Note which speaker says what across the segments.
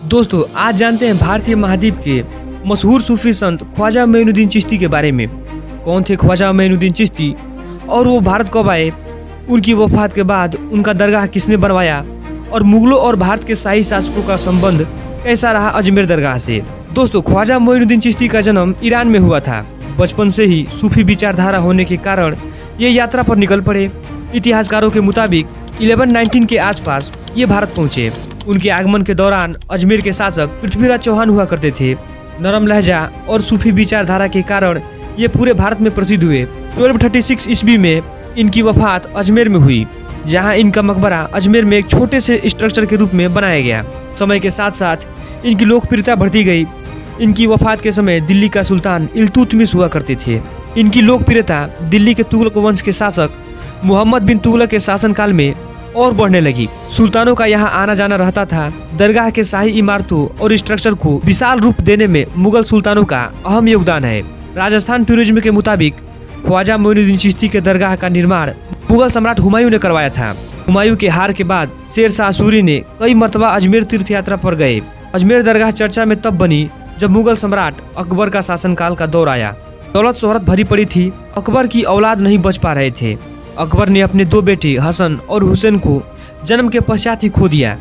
Speaker 1: दोस्तों आज जानते हैं भारतीय महाद्वीप के मशहूर सूफी संत ख्वाजा मोइनुद्दीन चिश्ती के बारे में। कौन थे ख्वाजा मोइनुद्दीन चिश्ती और वो भारत कब आए, उनकी वफात के बाद उनका दरगाह किसने बनवाया और मुगलों और भारत के शाही शासकों का संबंध कैसा रहा अजमेर दरगाह से। दोस्तों ख्वाजा मोइनुद्दीन चिश्ती का जन्म ईरान में हुआ था। बचपन से ही सूफी विचारधारा होने के कारण ये यात्रा पर निकल पड़े। इतिहासकारों के मुताबिक 1119 के आसपास ये भारत पहुंचे। उनके आगमन के दौरान अजमेर के शासक पृथ्वीराज चौहान हुआ करते थे। नरम लहजा और सूफी विचारधारा के कारण ये पूरे भारत में प्रसिद्ध हुए। 1236 ईस्वी में इनकी वफात अजमेर में हुई, जहां इनका मकबरा अजमेर में एक छोटे से स्ट्रक्चर के रूप में बनाया गया। समय के साथ साथ इनकी लोकप्रियता बढ़ती गई। इनकी वफात के समय दिल्ली का सुल्तान इल्तुतमिश हुआ करते थे। इनकी लोकप्रियता दिल्ली के तुगलक वंश के शासक मोहम्मद बिन तुगलक के शासनकाल में और बढ़ने लगी। सुल्तानों का यहाँ आना जाना रहता था। दरगाह के शाही इमारतों और स्ट्रक्चर को विशाल रूप देने में मुगल सुल्तानों का अहम योगदान है। राजस्थान टूरिज्म के मुताबिक ख्वाजा मोइनुद्दीन चिश्ती के दरगाह का निर्माण मुगल सम्राट हुमायूं ने करवाया था। हुमायूं के हार के बाद शेर शाह सूरी ने कई मर्तबा अजमेर तीर्थ यात्रा पर गए। अजमेर दरगाह चर्चा में तब बनी जब मुगल सम्राट अकबर का शासनकाल का दौर आया। दौलत शोहरत भरी पड़ी थी। अकबर की औलाद नहीं बच पा रहे थे। अकबर ने अपने दो बेटे हसन और हुसैन को जन्म के पश्चात ही खो दिया।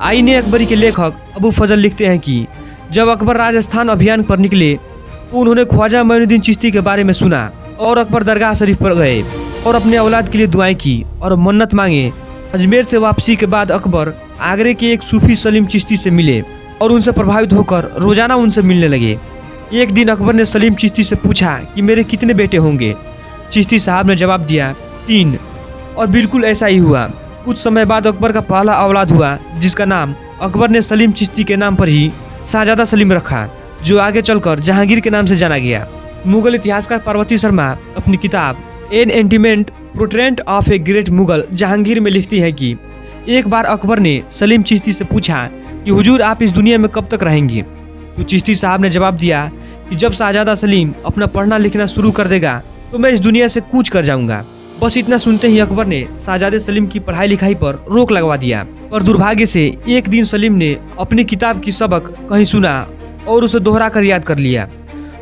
Speaker 1: आईने अकबरी के लेखक अबू फजल लिखते हैं कि जब अकबर राजस्थान अभियान पर निकले तो उन्होंने ख्वाजा मोइनुद्दीन चिश्ती के बारे में सुना और अकबर दरगाह शरीफ पर गए और अपने औलाद के लिए दुआएं की और मन्नत मांगे। अजमेर से वापसी के बाद अकबर आगरे के एक सूफी सलीम चिश्ती से मिले और उनसे प्रभावित होकर रोजाना उनसे मिलने लगे। एक दिन अकबर ने सलीम चिश्ती से पूछा कि मेरे कितने बेटे होंगे। चिश्ती साहब ने जवाब दिया 3, और बिल्कुल ऐसा ही हुआ। कुछ समय बाद अकबर का पहला औलाद हुआ, जिसका नाम अकबर ने सलीम चिश्ती के नाम पर ही शाहजादा सलीम रखा, जो आगे चलकर जहांगीर के नाम से जाना गया। मुगल इतिहासकार पार्वती शर्मा अपनी किताब an intimate portrait of a great Mughal Jahangir में लिखती है कि एक बार अकबर ने सलीम चिश्ती से पूछा कि हुजूर आप इस दुनिया में कब तक रहेंगे। तो चिश्ती साहब ने जवाब दिया कि जब शाहजादा सलीम अपना पढ़ना लिखना शुरू कर देगा तो मैं इस दुनिया से कूच कर जाऊंगा। बस इतना सुनते ही अकबर ने शाहजादे सलीम की पढ़ाई लिखाई पर रोक लगवा दिया। पर दुर्भाग्य से एक दिन सलीम ने अपनी किताब की सबक कहीं सुना और उसे दोहरा कर याद कर लिया।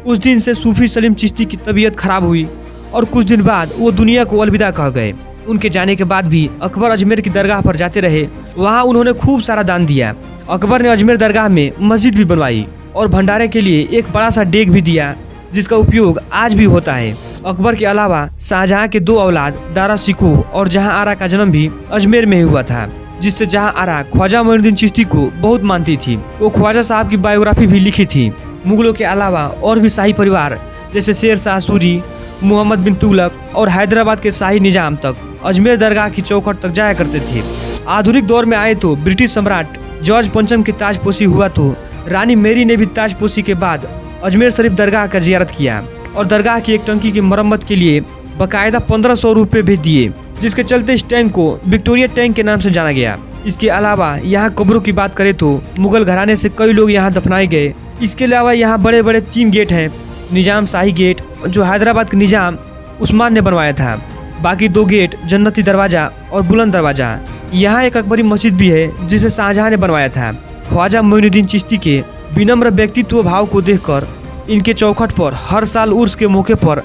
Speaker 1: उस दिन से सूफी सलीम चिश्ती की तबीयत खराब हुई और कुछ दिन बाद वो दुनिया को अलविदा कह गए। उनके जाने के बाद भी अकबर अजमेर की दरगाह पर जाते रहे। वहाँ उन्होंने खूब सारा दान दिया। अकबर ने अजमेर दरगाह में मस्जिद भी बनवाई और भंडारे के लिए एक बड़ा सा डेग भी दिया, जिसका उपयोग आज भी होता है। अकबर के अलावा शाहजहां के 2 औलाद दारा शिकोह और जहां आरा का जन्म भी अजमेर में हुआ था, जिससे जहां आरा ख्वाजा मोइनुद्दीन चिश्ती को बहुत मानती थी। वो ख्वाजा साहब की बायोग्राफी भी लिखी थी। मुगलों के अलावा और भी शाही परिवार जैसे शेर शाह सूरी, मोहम्मद बिन तुगलक और हैदराबाद के शाही निजाम तक अजमेर दरगाह की चौखट तक जाया करते थे। आधुनिक दौर में आए तो ब्रिटिश सम्राट जॉर्ज पंचम की ताजपोशी हुआ तो रानी मेरी ने भी ताजपोशी के बाद अजमेर शरीफ दरगाह का जियारत किया और दरगाह की एक टंकी की मरम्मत के लिए बकायदा 1500 रुपये भी दिए, जिसके चलते इस टैंक को विक्टोरिया टैंक के नाम से जाना गया। इसके अलावा यहाँ कब्रों की बात करें तो मुगल घराने से कई लोग यहाँ दफनाए गए। इसके अलावा यहाँ बड़े बड़े 3 गेट हैं। निजाम शाही गेट जो हैदराबाद के निजाम उस्मान ने बनवाया था। बाकी 2 गेट जन्नती दरवाजा और बुलंद दरवाजा। यहाँ एक अकबरी मस्जिद भी है जिसे शाहजहां ने बनवाया था। ख्वाजा मोइनुद्दीन चिश्ती के विनम्र व्यक्तित्व भाव को देखकर इनके चौखट पर हर साल उर्स के मौके पर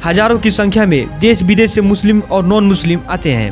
Speaker 1: हजारों की संख्या में देश विदेश से मुस्लिम और नॉन मुस्लिम आते हैं।